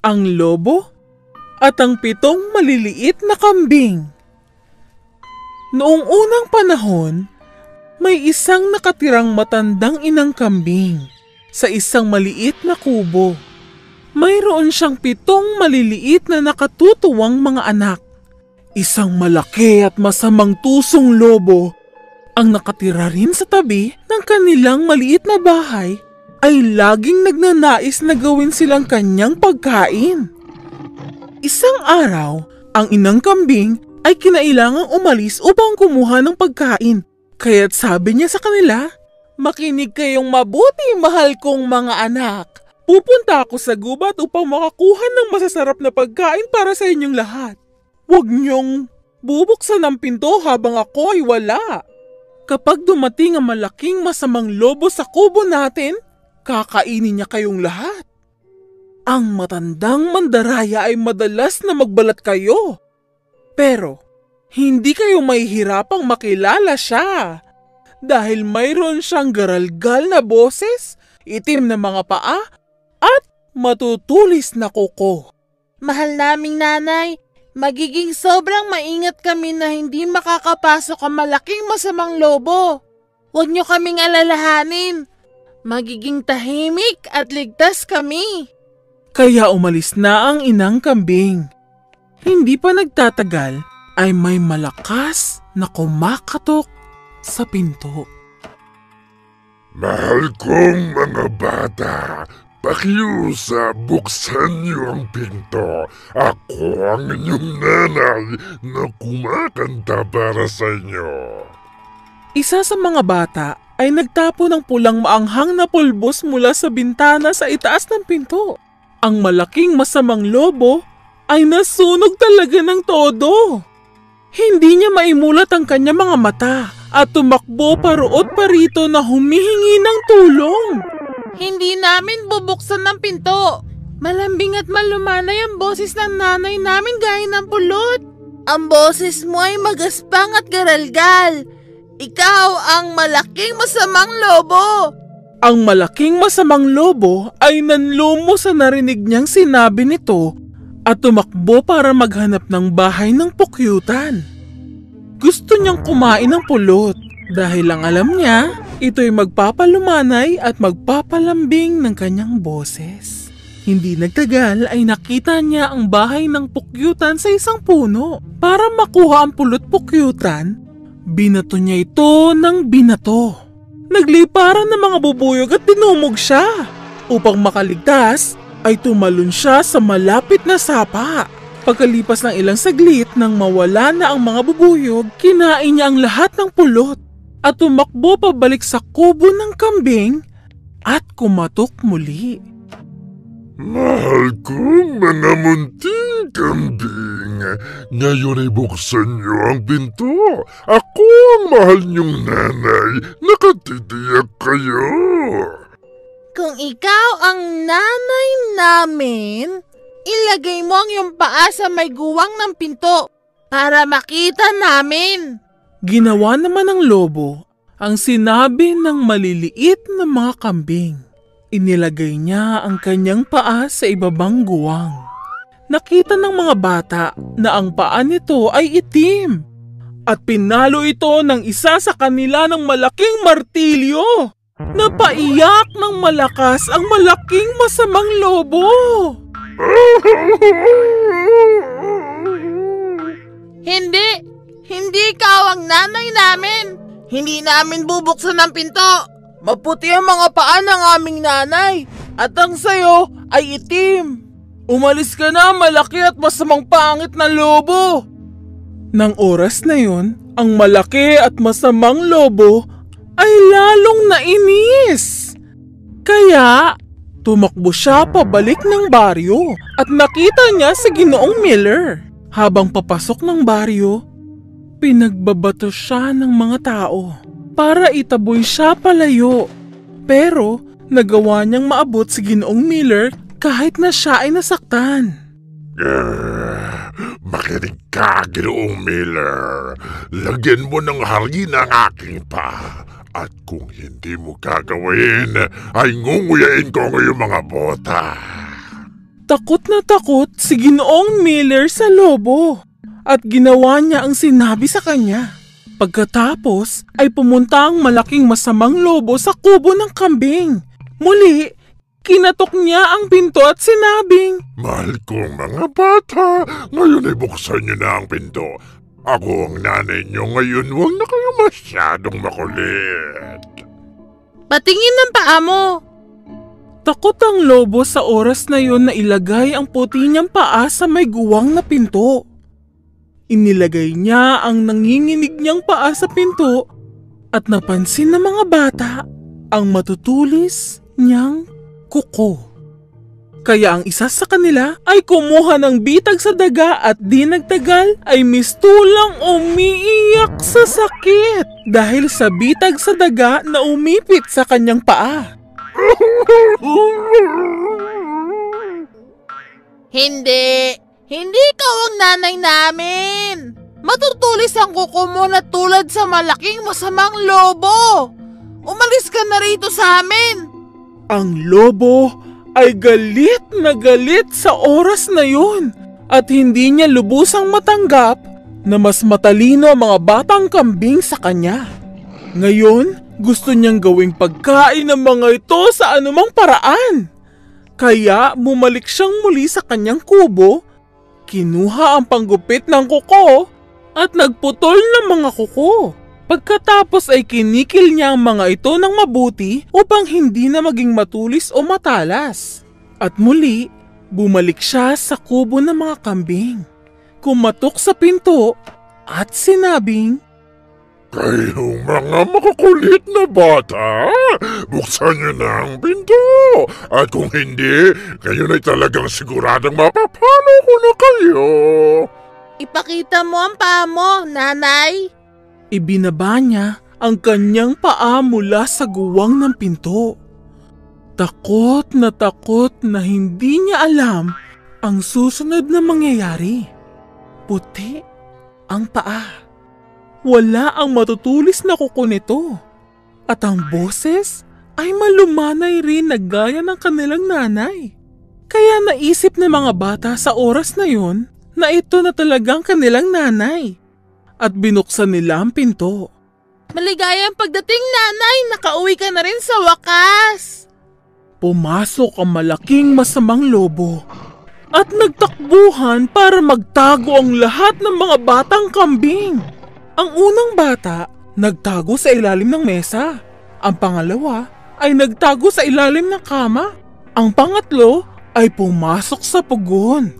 ang lobo at ang 7 maliliit na kambing. Noong unang panahon, may isang nakatirang matandang inang kambing sa isang maliit na kubo. Mayroon siyang 7 maliliit na nakatutuwang mga anak. Isang malaki at masamang tusong lobo ang nakatira rin sa tabi ng kanilang maliit na bahay ay laging nagnanais na gawin silang kanyang pagkain. Isang araw, ang inang kambing ay kinailangang umalis upang kumuha ng pagkain. Kaya't sabi niya sa kanila, "Makinig kayong mabuti, mahal kong mga anak. Pupunta ako sa gubat upang makakuha ng masasarap na pagkain para sa inyong lahat. Huwag niyong bubuksan ang pinto habang ako ay wala. Kapag dumating ang malaking masamang lobo sa kubo natin, kakainin niya kayong lahat. Ang matandang mandaraya ay madalas na magbalat kayo. Pero hindi kayo mahihirapang makilala siya dahil mayroon siyang garalgal na boses, itim na mga paa at matutulis na kuko." Mahal naming nanay, magiging sobrang maingat kami na hindi makakapasok ang malaking masamang lobo. Huwag niyo kaming alalahanin. Magiging tahimik at ligtas kami. Kaya umalis na ang inang kambing. Hindi pa nagtatagal ay may malakas na kumakatok sa pinto. "Mahal kong mga bata, pakiusap, buksan niyo ang pinto. Ako ang inyong nanay na kumakanta para sa inyo." Isa sa mga bata ay nagtapo ng pulang maanghang na pulbos mula sa bintana sa itaas ng pinto. Ang malaking masamang lobo ay nasunog talaga ng todo. Hindi niya maimulat ang kanyang mga mata at tumakbo paroot parito na humihingi ng tulong. Hindi namin bubuksan ng pinto. Malambing at malumanay ang boses ng nanay namin gaya ng pulot. Ang boses mo ay magaspang at garalgal. Ikaw ang malaking masamang lobo. Ang malaking masamang lobo ay nanlumo sa narinig niyang sinabi nito at tumakbo para maghanap ng bahay ng pukyutan. Gusto niyang kumain ng pulot dahil ang alam niya, ito'y magpapalumanay at magpapalambing ng kanyang boses. Hindi nagtagal ay nakita niya ang bahay ng pukyutan sa isang puno. Para makuha ang pulot pukyutan, binato niya ito ng binato. Nagliparan ng mga bubuyog at tinumog siya. Upang makaligtas, ay tumalon siya sa malapit na sapa. Pagkalipas ng ilang saglit nang mawala na ang mga bubuyog, kinain niya ang lahat ng pulot at tumakbo pabalik sa kubo ng kambing at kumatok muli. "Mahal kong mga munting kambing, ngayon ay buksan niyo ang pinto. Ako ang mahal niyong nanay, nakatitiyak kayo." Kung ikaw ang nanay namin, ilagay mo ang iyong paa sa may guwang ng pinto para makita namin. Ginawa naman ng lobo ang sinabi ng maliliit na mga kambing. Inilagay niya ang kanyang paa sa ibabang guwang. Nakita ng mga bata na ang paa nito ay itim at pinalo ito ng isa sa kanila ng malaking martilyo. Napaiyak ng malakas ang malaking masamang lobo. Hindi ikaw ang nanay namin. Hindi namin bubuksan ang pinto. Maputi ang mga paa ng aming nanay at ang sayo ay itim. Umalis ka na, malaki at masamang pangit na lobo. Nang oras na yun, ang malaki at masamang lobo ay lalong nainis. Kaya tumakbo siya pabalik ng baryo at nakita niya si Ginoong Miller. Habang papasok ng baryo, pinagbabato siya ng mga tao para itaboy siya palayo. Pero nagawa niyang maabot si Ginoong Miller kahit na siya ay nasaktan. Makinig ka, Ginoong Miller. Lagyan mo ng harina ang aking paa. At kung hindi mo gagawin, ay ngunguyain ko ang iyong mga bota. takot na takot si Ginoong Miller sa lobo at ginawa niya ang sinabi sa kanya. Pagkatapos ay pumunta ang malaking masamang lobo sa kubo ng kambing. Muli, kinatok niya ang pinto at sinabing, Mahal kong mga bata, ngayon ay buksan niyo na ang pinto. Ako ang nanay niyo ngayon, huwag na kayo masyadong makulit. Patingin ng paa mo. Takot ang lobo sa oras na yon na ilagay ang puti niyang paa sa may guwang na pinto. Inilagay niya ang nanginginig niyang paa sa pinto at napansin ng mga bata ang matutulis niyang kuko. Kaya ang isa sa kanila ay kumuha ng bitag sa daga at di nagtagal ay mistulang umiiyak sa sakit dahil sa bitag sa daga na umipit sa kanyang paa. Hindi ikaw ang nanay namin. Matutulis ang kuko mo na tulad sa malaking masamang lobo. Umalis ka na rito sa amin. Ang lobo ay galit na galit sa oras na yun at hindi niya lubusang matanggap na mas matalino ang mga batang kambing sa kanya. Ngayon, gusto niyang gawing pagkain ng mga ito sa anumang paraan. Kaya bumalik siyang muli sa kanyang kubo, kinuha ang panggupit ng kuko at nagputol ng mga kuko. Pagkatapos ay kinikil niya ang mga ito ng mabuti upang hindi na maging matulis o matalas. At muli, bumalik siya sa kubo ng mga kambing. Kumatok sa pinto at sinabing, Kayong mga makukulit na bata, buksan niyo na ang pinto. At kung hindi, ngayon ay talagang siguradong mapapalo ko na kayo. Ipakita mo ang paa mo, nanay. Ibinaba niya ang kanyang paa mula sa guwang ng pinto. Takot na hindi niya alam ang susunod na mangyayari. Puti ang paa. Wala ang matutulis na kuko nito. At ang boses ay malumanay rin na gaya ng kanilang nanay. Kaya naisip ng mga bata sa oras na yon na ito na talagang kanilang nanay. At binuksan nila ang pinto. Maligayang pagdating, nanay. Nakauwi ka na rin sa wakas. Pumasok ang malaking masamang lobo at nagtakbuhan para magtago ang lahat ng mga batang kambing. Ang unang bata nagtago sa ilalim ng mesa. Ang pangalawa ay nagtago sa ilalim ng kama. Ang pangatlo ay pumasok sa pugon.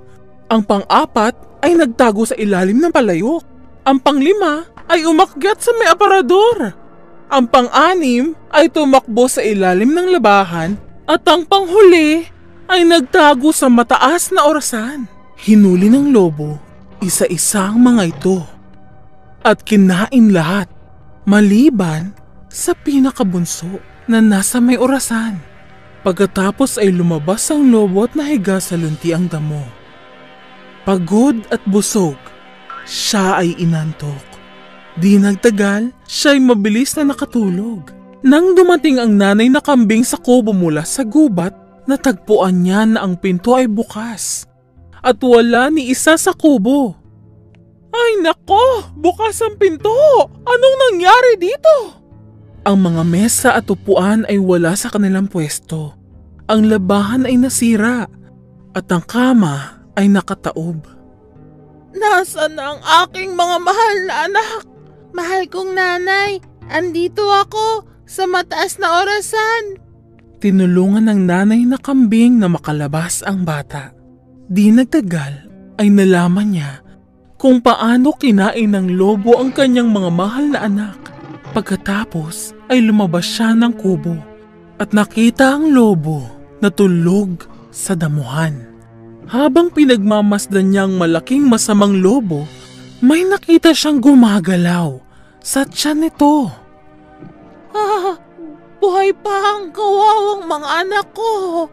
Ang pang-apat ay nagtago sa ilalim ng palayok. Ang panglima ay umakyat sa may aparador. Ang pang-anim ay tumakbo sa ilalim ng labahan. At ang panghuli ay nagtago sa mataas na orasan. Hinuli ng lobo isa-isa ang mga ito. At kinain lahat, maliban sa pinakabunso na nasa may orasan. Pagkatapos ay lumabas ang lobo at nahiga sa lunti ang damo. Pagod at busog, siya ay inantok. Di nagtagal, siya ay mabilis na nakatulog. Nang dumating ang nanay na kambing sa kubo mula sa gubat, natagpuan niya na ang pinto ay bukas. At wala ni isa sa kubo. Ay nako! Bukas ang pinto! Anong nangyari dito? Ang mga mesa at upuan ay wala sa kanilang pwesto. Ang labahan ay nasira at ang kama ay nakataob. Nasaan na ang aking mga mahal na anak? Mahal kong nanay, andito ako sa mataas na orasan. Tinulungan ng nanay na kambing na makalabas ang bata. Di nagtagal ay nalaman niya kung paano kinain ng lobo ang kanyang mga mahal na anak. Pagkatapos ay lumabas siya ng kubo at nakita ang lobo na tulog sa damuhan. Habang pinagmamasdan niyang malaking masamang lobo, may nakita siyang gumagalaw sa tiyan nito. Buhay pa ang kawawang mga anak ko.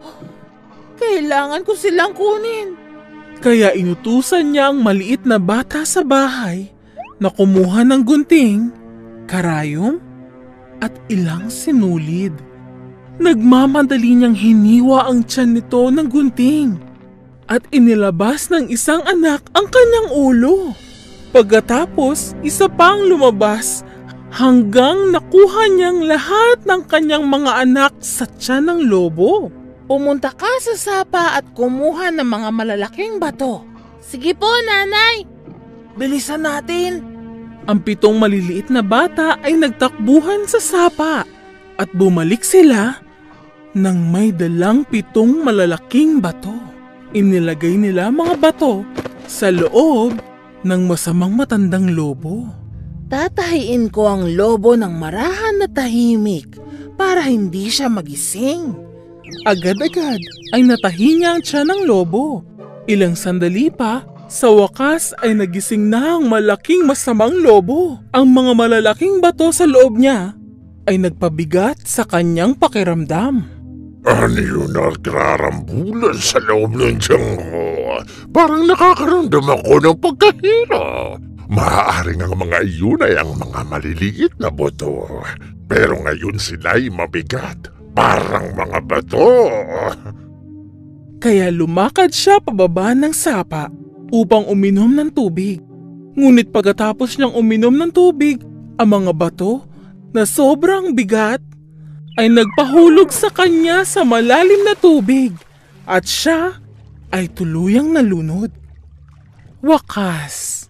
Kailangan ko silang kunin. Kaya inutusan niya ang maliit na bata sa bahay na kumuha ng gunting, karayom at ilang sinulid. Nagmamadali niyang hiniwa ang tiyan nito ng gunting. at inilabas ng isang anak ang kanyang ulo. Pagkatapos, isa pang lumabas hanggang nakuha niyang lahat ng kanyang mga anak sa tiyan ng lobo. Pumunta ka sa sapa at kumuha ng mga malalaking bato. Sige po, nanay. Bilisan natin. Ang 7 maliliit na bata ay nagtakbuhan sa sapa at bumalik sila nang may dalang 7 malalaking bato. Inilagay nila mga bato sa loob ng masamang matandang lobo. Tatahiin ko ang lobo ng marahan na tahimik para hindi siya magising. Agad-agad ay natahi niya ang tiyan ng lobo. Ilang sandali pa, sa wakas ay nagising na ang malaking masamang lobo. Ang mga malalaking bato sa loob niya ay nagpabigat sa kanyang pakiramdam. Ano yung nagrarambulan sa loob ng tiyan ko? Parang nakakaramdam ako ng pagkahilo. Maaaring ang mga iyon ay ang mga maliliit na buto. Pero ngayon sila'y mabigat. Parang mga bato. Kaya lumakad siya pababa ng sapa upang uminom ng tubig. Ngunit pagkatapos niyang uminom ng tubig, ang mga bato na sobrang bigat ay nagpahulog sa kanya sa malalim na tubig at siya ay tuluyang nalunod. Wakas.